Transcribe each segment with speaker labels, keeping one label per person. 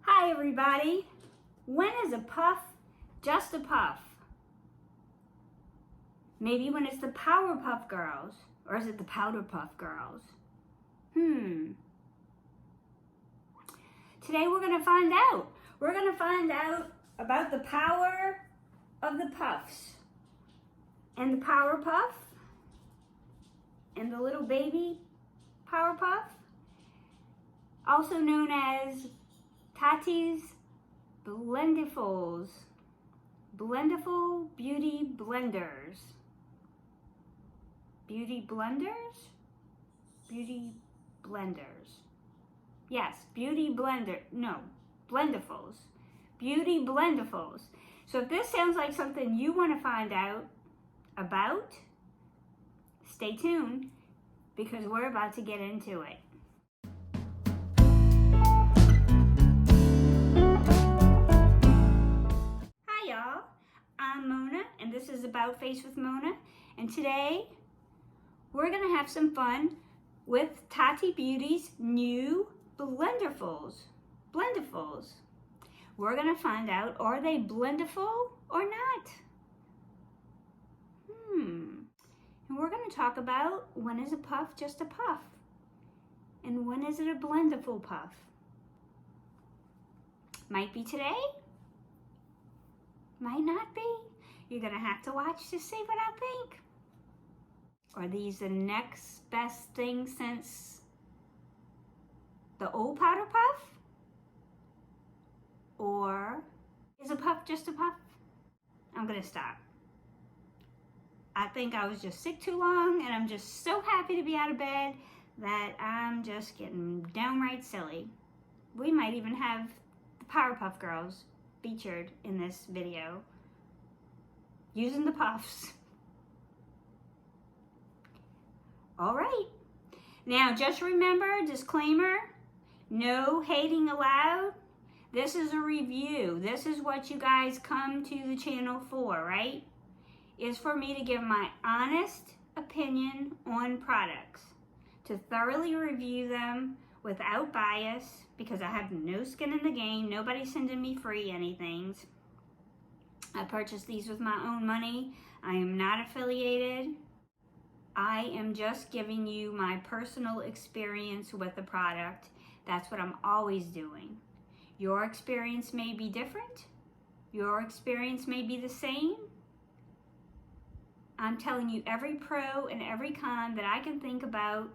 Speaker 1: Hi everybody! When is a puff just a puff? Maybe when it's the Powerpuff Girls, or is it the Powder Puff Girls? Today we're going to find out. We're going to find out about the power of the puffs. And the Powerpuff, and the little baby Powerpuff, also known as Tati's Blendifuls, Blendiful Beauty Blenders. Beauty blenders? Beauty blenders. Yes, beauty blender, no, Blendifuls. Beauty Blendifuls. So if this sounds like something you want to find out about, stay tuned because we're about to get into it. Hi y'all, I'm Mona and this is About Face with Mona, and today we're gonna have some fun with Tati Beauty's new Blenderfuls. Blendiful's. We're gonna find out, are they blendiful or not? And we're gonna talk about, when is a puff just a puff? And when is it a blendiful puff? Might be today, might not be. You're gonna have to watch to see what I think. Are these the next best thing since the old powder puff? Or is a puff just a puff? I'm gonna stop. I think I was just sick too long and I'm just so happy to be out of bed that I'm just getting downright silly. We might even have the Powerpuff Girls featured in this video using the puffs. All right, now just remember, disclaimer, no hating allowed. This is a review. This is what you guys come to the channel for, right? Is for me to give my honest opinion on products, to thoroughly review them without bias, because I have no skin in the game. Nobody's sending me free anything. I purchased these with my own money. I am not affiliated. I am just giving you my personal experience with the product. That's what I'm always doing. Your experience may be different. Your experience may be the same. I'm telling you every pro and every con that I can think about,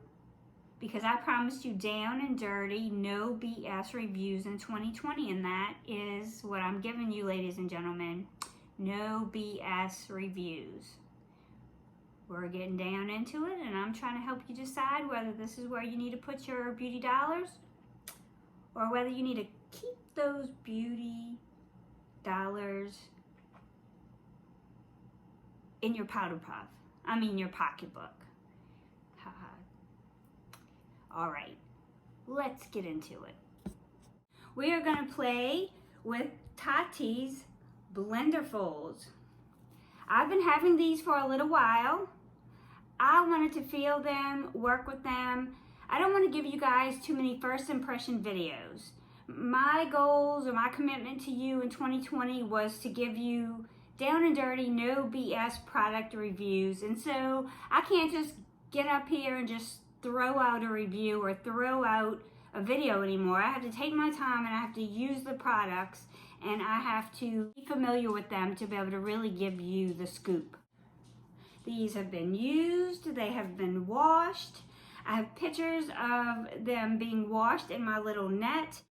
Speaker 1: because I promised you down and dirty, no BS reviews in 2020, and that is what I'm giving you, ladies and gentlemen. No BS reviews. We're getting down into it, and I'm trying to help you decide whether this is where you need to put your beauty dollars or whether you need to keep those beauty dollars in your powder puff. I mean your pocketbook. All right, let's get into it. We are gonna play with Tati's Blenderfuls. I've been having these for a little while. I wanted to feel them, work with them. I don't want to give you guys too many first impression videos. My goals or my commitment to you in 2020 was to give you down and dirty, no BS product reviews. And so I can't just get up here and just throw out a review or throw out a video anymore. I have to take my time and I have to use the products and I have to be familiar with them to be able to really give you the scoop. These have been used, they have been washed. I have pictures of them being washed in my little net.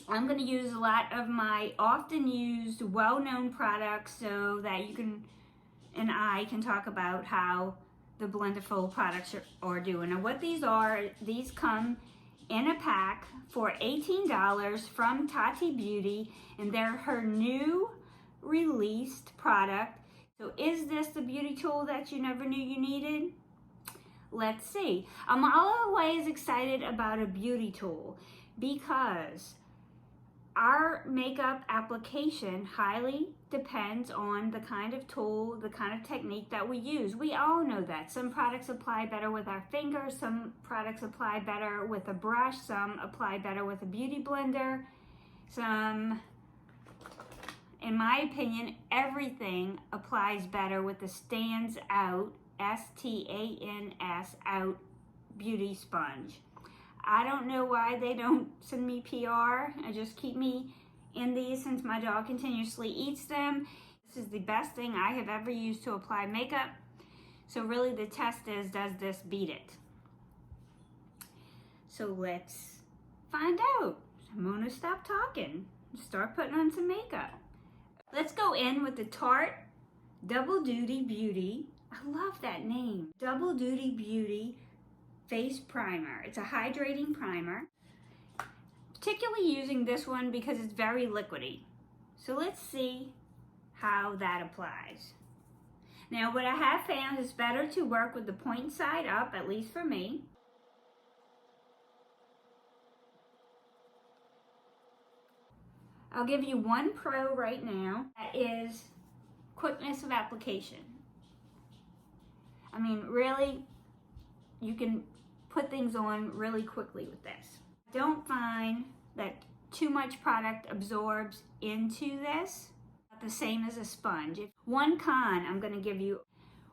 Speaker 1: I'm going to use a lot of my often used, well-known products so that you can and I can talk about how the Blendiful products are doing. And what these are, these come in a pack for $18 from Tati Beauty, and they're her new released product. So is this the beauty tool that you never knew you needed? Let's see. I'm always excited about a beauty tool because our makeup application highly depends on the kind of tool, the kind of technique that we use. We all know that. Some products apply better with our fingers, some products apply better with a brush, some apply better with a beauty blender, some, in my opinion, everything applies better with the Stands Out, S-T-A-N-S, out beauty sponge. I don't know why they don't send me PR and just keep me in these since my dog continuously eats them. This is the best thing I have ever used to apply makeup. So really the test is, does this beat it? So let's find out. I'm gonna stop talking and start putting on some makeup. Let's go in with the Tarte Double Duty Beauty. I love that name. Double Duty Beauty Face Primer. It's a hydrating primer. Particularly using this one because it's very liquidy. So let's see how that applies. Now what I have found is better to work with the point side up, at least for me. I'll give you one pro right now. That is quickness of application. I mean, really, you can put things on really quickly with this. Don't find that too much product absorbs into this, not the same as a sponge. One con I'm going to give you,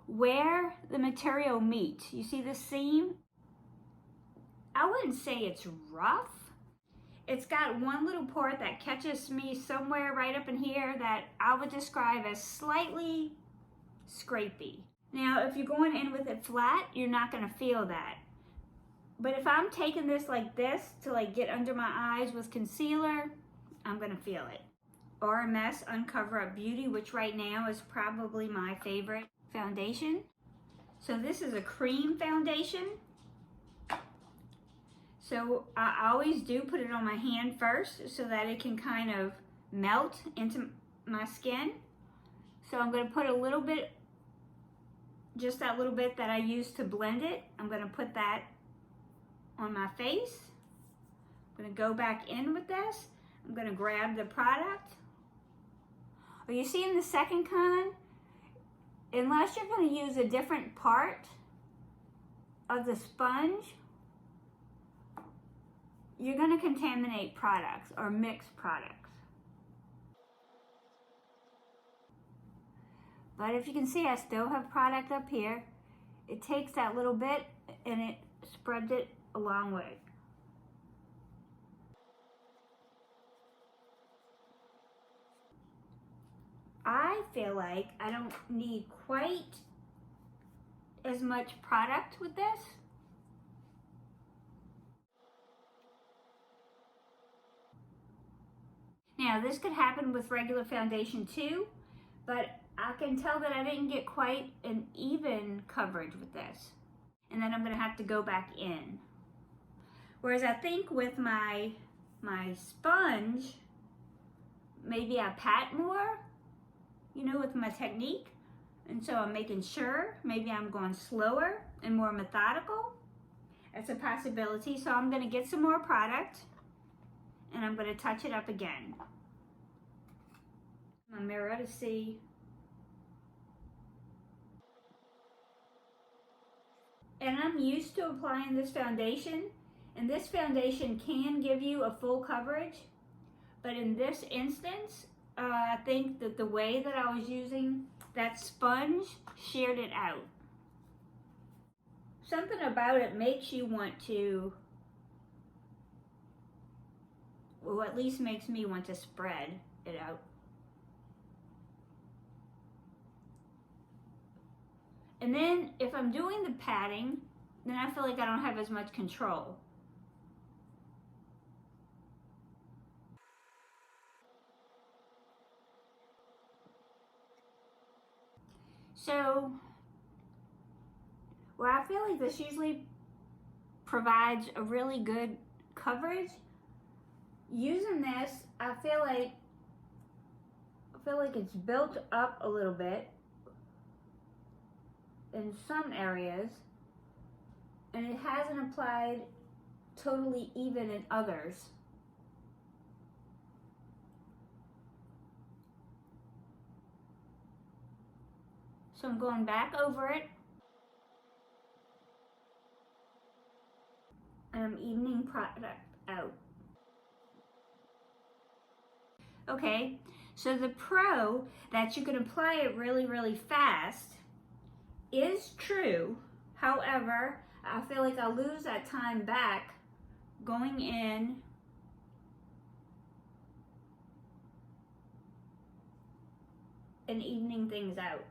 Speaker 1: where the material meets, you see the seam? I wouldn't say it's rough. It's got one little part that catches me somewhere right up in here that I would describe as slightly scrapey. Now, if you're going in with it flat, you're not going to feel that. But if I'm taking this like this to like get under my eyes with concealer, I'm gonna feel it. RMS Uncover Up Beauty, which right now is probably my favorite foundation. So this is a cream foundation. So I always do put it on my hand first so that it can kind of melt into my skin. So I'm gonna put a little bit, just that little bit that I used to blend it, I'm gonna put that on my face. I'm going to go back in with this. I'm going to grab the product. Are you seeing the second con? Unless you're going to use a different part of the sponge, you're going to contaminate products or mix products. But if you can see, I still have product up here. It takes that little bit and it spreads it a long way. I feel like I don't need quite as much product with this. Now this could happen with regular foundation too, but I can tell that I didn't get quite an even coverage with this. And then I'm gonna have to go back in. Whereas I think with my sponge, maybe I pat more, you know, with my technique. And so I'm making sure, maybe I'm going slower and more methodical. That's a possibility. So I'm gonna get some more product and I'm gonna touch it up again. My mirror to see. And I'm used to applying this foundation. And this foundation can give you a full coverage, but in this instance, I think that the way that I was using that sponge sheared it out. Something about it makes you want to, or at least makes me want to spread it out. And then if I'm doing the patting, then I feel like I don't have as much control. So, where I feel like this usually provides a really good coverage, using this, I feel like it's built up a little bit in some areas, and it hasn't applied totally even in others. So I'm going back over it. And I'm evening product out. Okay, so the pro that you can apply it really, really fast is true. However, I feel like I'll lose that time back going in and evening things out.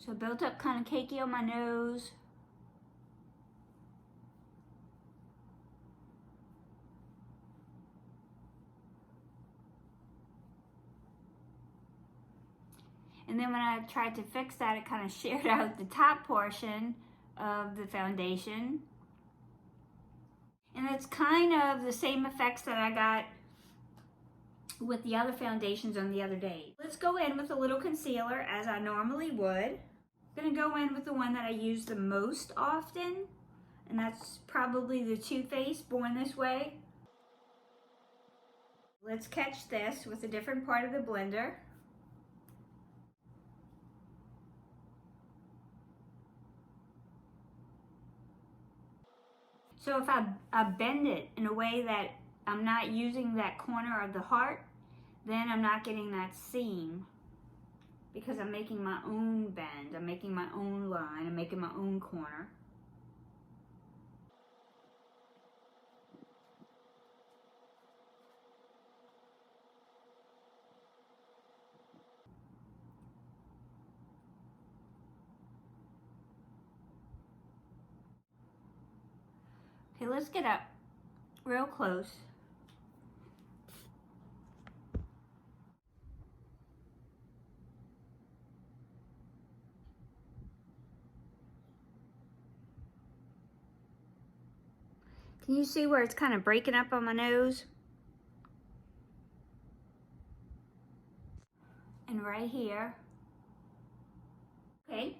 Speaker 1: So built up kind of cakey on my nose. And then when I tried to fix that, it kind of sheared out the top portion of the foundation. And it's kind of the same effects that I got with the other foundations on the other day. Let's go in with a little concealer as I normally would. I'm gonna go in with the one that I use the most often, and that's probably the Too Faced Born This Way. Let's catch this with a different part of the blender. So if I bend it in a way that I'm not using that corner of the heart, then I'm not getting that seam because I'm making my own bend, I'm making my own line, I'm making my own corner. Okay, let's get up real close. Can you see where it's kind of breaking up on my nose? And right here. Okay.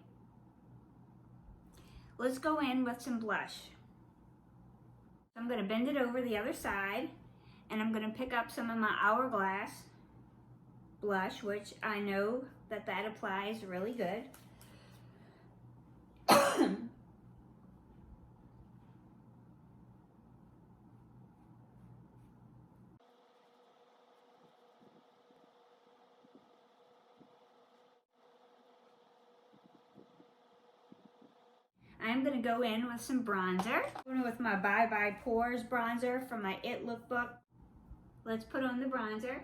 Speaker 1: Let's go in with some blush. I'm going to bend it over the other side, and I'm going to pick up some of my Hourglass blush, which I know that applies really good. I'm going to go in with some bronzer. Going with my Bye Bye Pores bronzer from my It Lookbook. Let's put on the bronzer.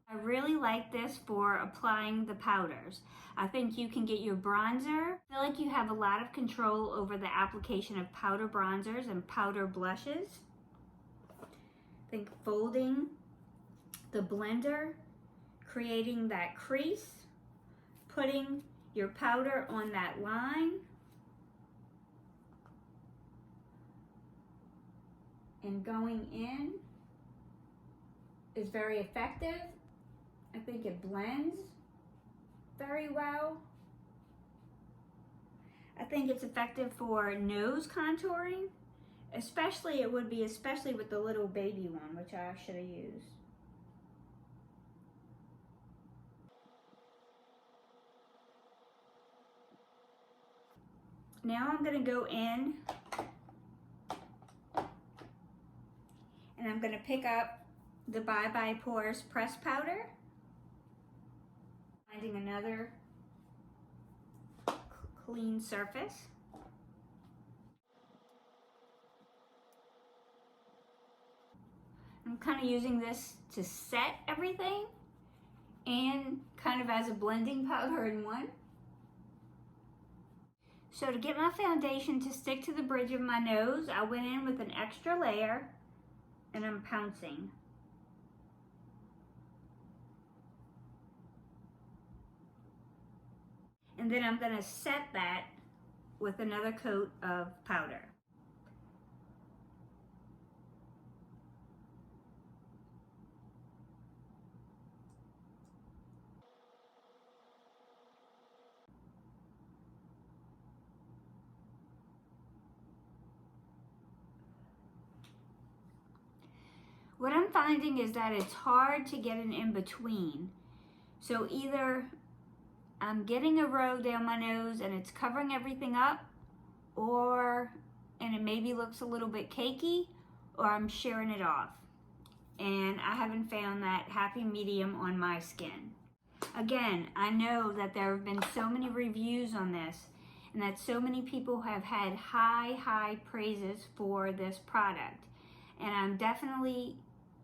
Speaker 1: I really like this for applying the powders. I think you can get your bronzer. I feel like you have a lot of control over the application of powder bronzers and powder blushes. I think folding the blender, creating that crease, putting your powder on that line, and going in is very effective. I think it blends very well. I think it's effective for nose contouring, especially with the little baby one, which I should have used. Now I'm going to go in and I'm going to pick up the Bye Bye Pores press powder. Finding another clean surface. I'm kind of using this to set everything and kind of as a blending powder in one. So to get my foundation to stick to the bridge of my nose, I went in with an extra layer and I'm pouncing. And then I'm going to set that with another coat of powder. What I'm finding is that it's hard to get an in-between. So either I'm getting a row down my nose and it's covering everything up, and it maybe looks a little bit cakey, or I'm shearing it off. And I haven't found that happy medium on my skin. Again, I know that there have been so many reviews on this, and that so many people have had high praises for this product. And I'm definitely,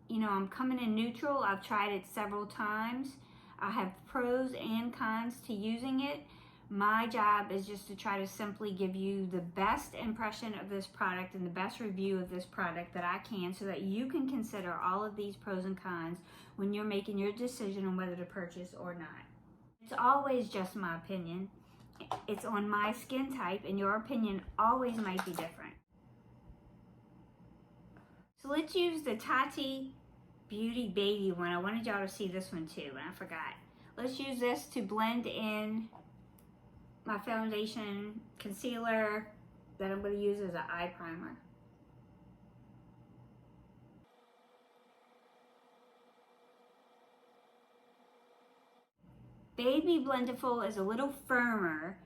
Speaker 1: I'm coming in neutral. I've tried it several times. I have pros and cons to using it. My job is just to try to simply give you the best impression of this product and the best review of this product that I can, so that you can consider all of these pros and cons when you're making your decision on whether to purchase or not. It's always just my opinion. It's on my skin type, and your opinion always might be different. So let's use the Tati Beauty Baby one. I wanted y'all to see this one too, and I forgot. Let's use this to blend in my foundation concealer that I'm going to use as an eye primer. Baby Blendiful is a little firmer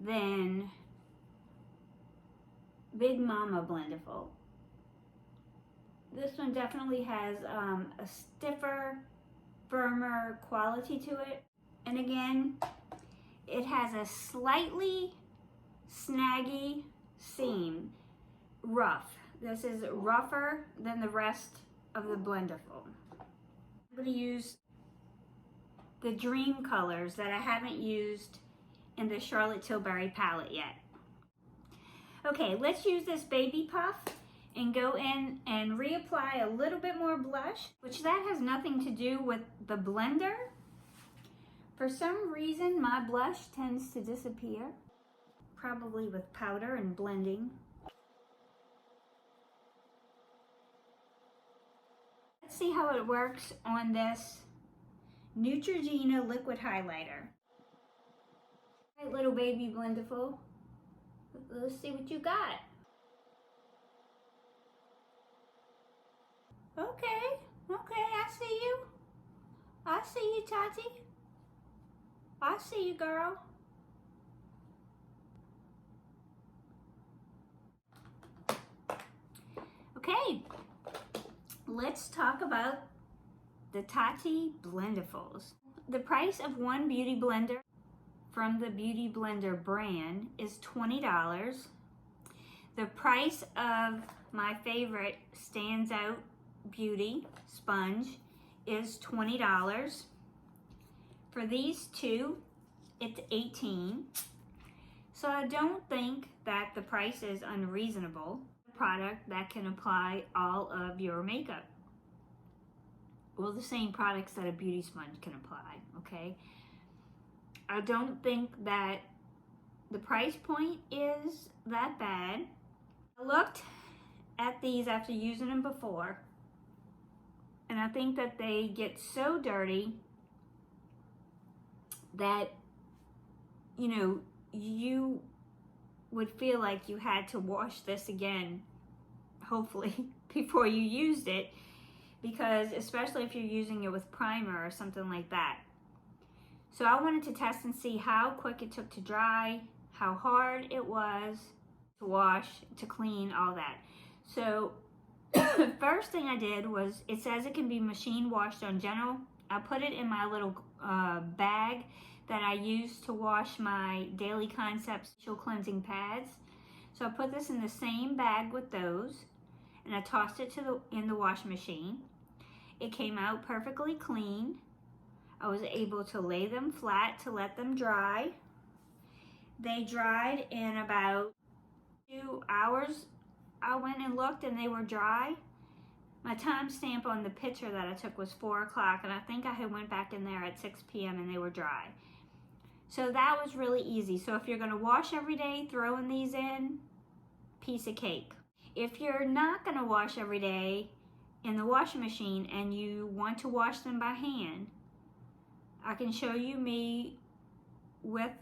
Speaker 1: than Big Mama Blendiful. This one definitely has a stiffer, firmer quality to it. And again, it has a slightly snaggy seam, rough. This is rougher than the rest of the Blendiful. I'm going to use the Dream colors that I haven't used in the Charlotte Tilbury palette yet. Okay, let's use this Baby Puff and go in and reapply a little bit more blush, which that has nothing to do with the blender. For some reason, my blush tends to disappear, probably with powder and blending. Let's see how it works on this Neutrogena liquid highlighter. All right, little Baby Blendiful, let's see what you got. Okay, I see you. I see you, Tati. I see you, girl. Okay, let's talk about the Tati Blendifuls. The price of one beauty blender from the Beauty Blender brand is $20. The price of my favorite Stands Out Beauty sponge is $20. For these two, it's $18. So I don't think that the price is unreasonable. A product that can apply all of your makeup. Well, the same products that a beauty sponge can apply, okay? I don't think that the price point is that bad. I looked at these after using them before, and I think that they get so dirty that, you would feel like you had to wash this again, hopefully, before you used it, because especially if you're using it with primer or something like that. So I wanted to test and see how quick it took to dry, how hard it was to wash, to clean, all that. So the first thing I did was, it says it can be machine washed on gentle. I put it in my little bag that I use to wash my Daily Concepts facial cleansing pads. So I put this in the same bag with those, and I tossed it in the washing machine. It came out perfectly clean. I was able to lay them flat to let them dry. They dried in about 2 hours. I went and looked and they were dry. My timestamp on the picture that I took was 4 o'clock, and I think I had went back in there at 6 p.m. and they were dry. So that was really easy. So if you're gonna wash every day, throwing these in, piece of cake. If you're not gonna wash every day in the washing machine and you want to wash them by hand, I can show you me with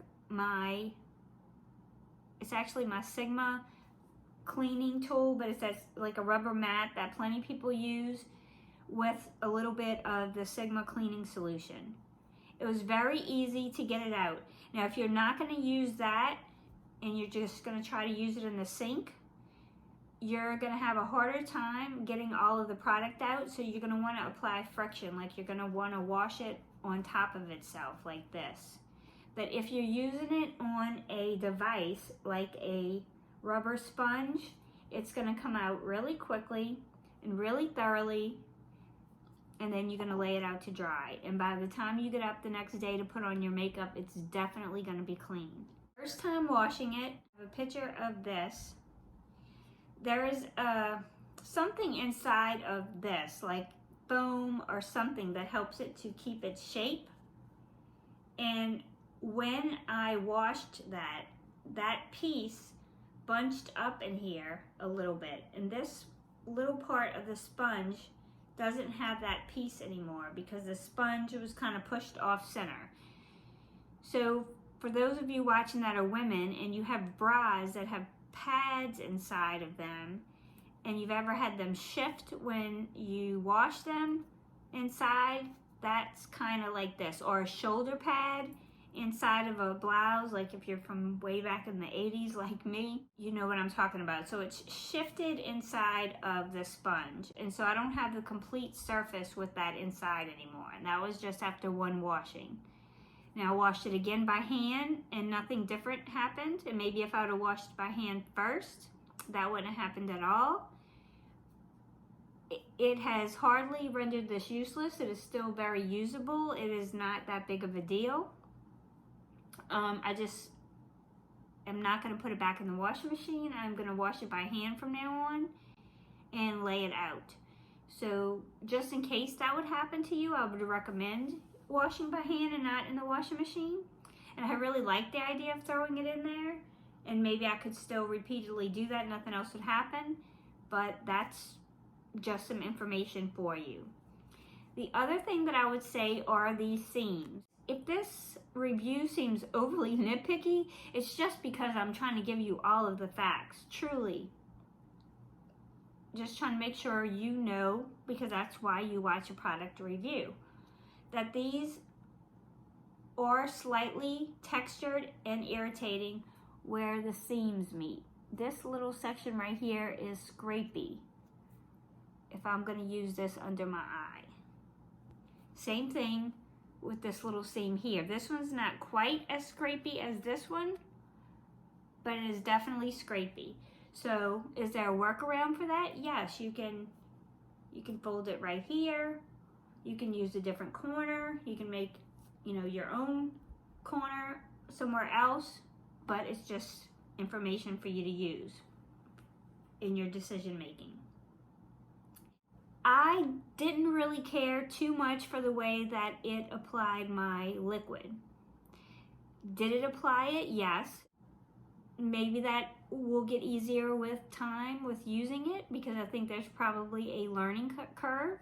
Speaker 1: it's actually my Sigma cleaning tool, but it's like a rubber mat that plenty of people use with a little bit of the Sigma cleaning solution. It was very easy to get it out. Now, if you're not going to use that and you're just going to try to use it in the sink, you're going to have a harder time getting all of the product out. So you're going to want to apply friction, like you're going to want to wash it on top of itself like this. But if you're using it on a device like a rubber sponge, it's going to come out really quickly and really thoroughly, and then you're going to lay it out to dry. And by the time you get up the next day to put on your makeup, it's definitely going to be clean. First time washing it, I have a picture of this. There is something inside of this, like foam or something that helps it to keep its shape. And when I washed that piece bunched up in here a little bit, and this little part of the sponge doesn't have that piece anymore because the sponge was kind of pushed off center. So for those of you watching that are women and you have bras that have pads inside of them and you've ever had them shift when you wash them inside, that's kind of like this. Or a shoulder pad inside of a blouse, like if you're from way back in the 80s like me, you know what I'm talking about. So it's shifted inside of the sponge, and so I don't have the complete surface with that inside anymore, and that was just after one washing. Now I washed it again by hand and nothing different happened, and maybe if I would have washed it by hand first, that wouldn't have happened at all. It has hardly rendered this useless. It is still very usable. It is not that big of a deal. I just am not going to put it back in the washing machine. I'm going to wash it by hand from now on and lay it out. So just in case that would happen to you, I would recommend washing by hand and not in the washing machine. And I really like the idea of throwing it in there, and maybe I could still repeatedly do that, nothing else would happen, but that's just some information for you. The other thing that I would say are these seams. If this review seems overly nitpicky, it's just because I'm trying to give you all of the facts, truly. Just trying to make sure you know, because that's why you watch a product review, that these are slightly textured and irritating where the seams meet. This little section right here is scrapey if I'm going to use this under my eye. Same thing with this little seam here. This one's not quite as scrapey as this one, but it is definitely scrapey. So is there a workaround for that? Yes, you can fold it right here. You can use a different corner. You can make, your own corner somewhere else, but it's just information for you to use in your decision making. I didn't really care too much for the way that it applied my liquid. Did it apply it? Yes. Maybe that will get easier with time with using it, because I think there's probably a learning curve.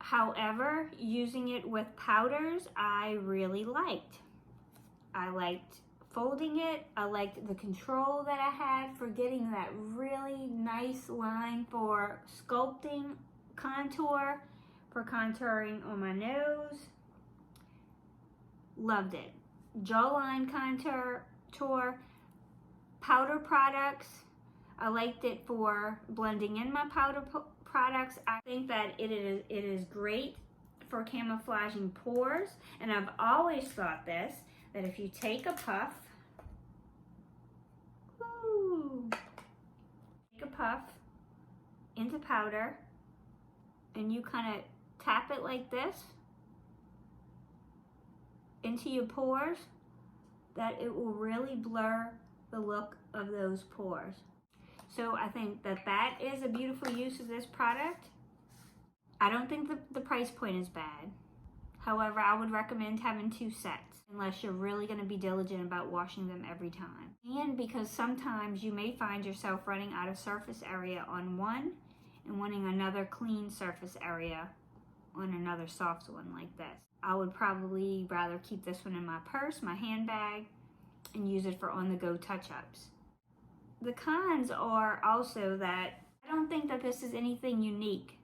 Speaker 1: However, using it with powders, I really liked. I liked folding it. I liked the control that I had for getting that really nice line for sculpting contour, for contouring on my nose. Loved it. Jawline contour, powder products. I liked it for blending in my powder products. I think that it is great for camouflaging pores, and I've always thought this, that if you take a puff, into powder and you kind of tap it like this into your pores, that it will really blur the look of those pores. So I think that is a beautiful use of this product. I don't think the price point is bad. However, I would recommend having 2 sets. unless you're really going to be diligent about washing them every time. And because sometimes you may find yourself running out of surface area on one and wanting another clean surface area on another soft one like this. I would probably rather keep this one in my purse, my handbag, and use it for on-the-go touch-ups. The cons are also that I don't think that this is anything unique.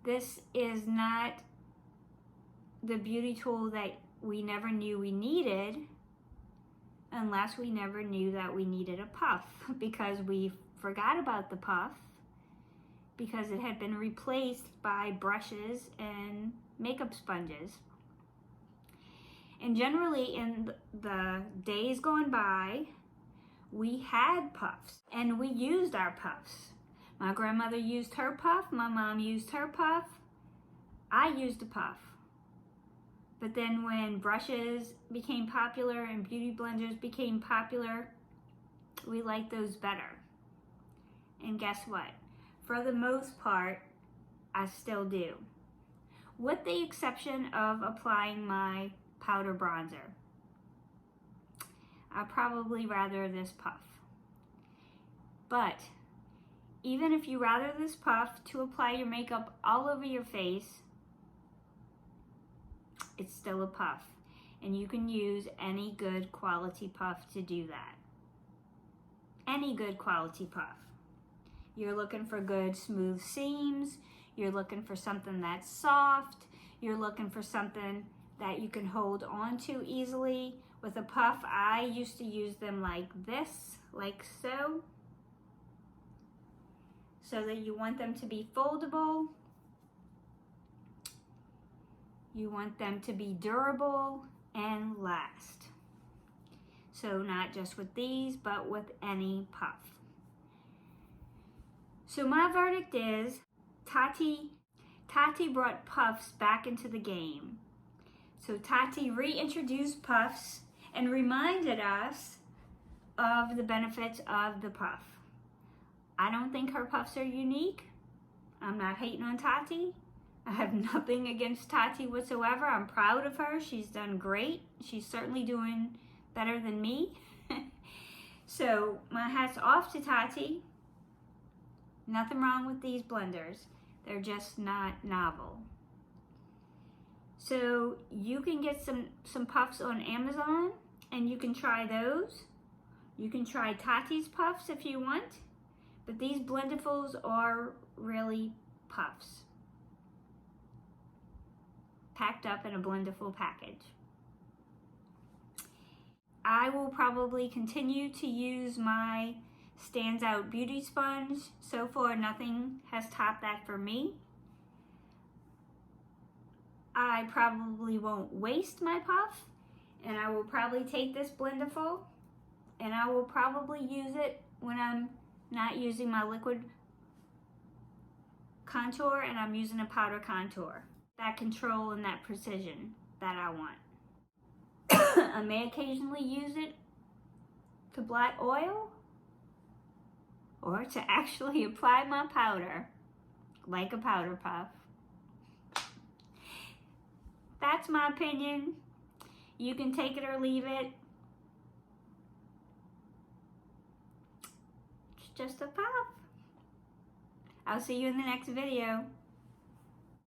Speaker 1: This is not the beauty tool that we never knew we needed, unless we never knew that we needed a puff, because we forgot about the puff because it had been replaced by brushes and makeup sponges. And generally in the days gone by, we had puffs and we used our puffs. My grandmother used her puff, my mom used her puff, I used a puff. But then when brushes became popular and beauty blenders became popular, we liked those better. And guess what? For the most part, I still do. With the exception of applying my powder bronzer. I'd probably rather this puff. But even if you rather this puff to apply your makeup all over your face, it's still a puff. And you can use any good quality puff to do that. Any good quality puff. You're looking for good smooth seams. You're looking for something that's soft. You're looking for something that you can hold on to easily. With a puff, I used to use them like this, like so. So that you want them to be foldable. You want them to be durable and last. So not just with these, but with any puff. So my verdict is Tati brought puffs back into the game. So Tati reintroduced puffs and reminded us of the benefits of the puff. I don't think her puffs are unique. I'm not hating on Tati. I have nothing against Tati whatsoever. I'm proud of her. She's done great. She's certainly doing better than me. So my hat's off to Tati. Nothing wrong with these blenders. They're just not novel. So you can get some puffs on Amazon and you can try those. You can try Tati's puffs if you want, but these Blendifuls are really puffs. Packed up in a Blendiful package. I will probably continue to use my Stands Out Beauty Sponge. So far, nothing has topped that for me. I probably won't waste my puff, and I will probably take this Blendiful, and I will probably use it when I'm not using my liquid contour and I'm using a powder contour. That control and that precision that I want. I may occasionally use it to blot oil or to actually apply my powder like a powder puff. That's my opinion. You can take it or leave it. It's just a puff. I'll see you in the next video.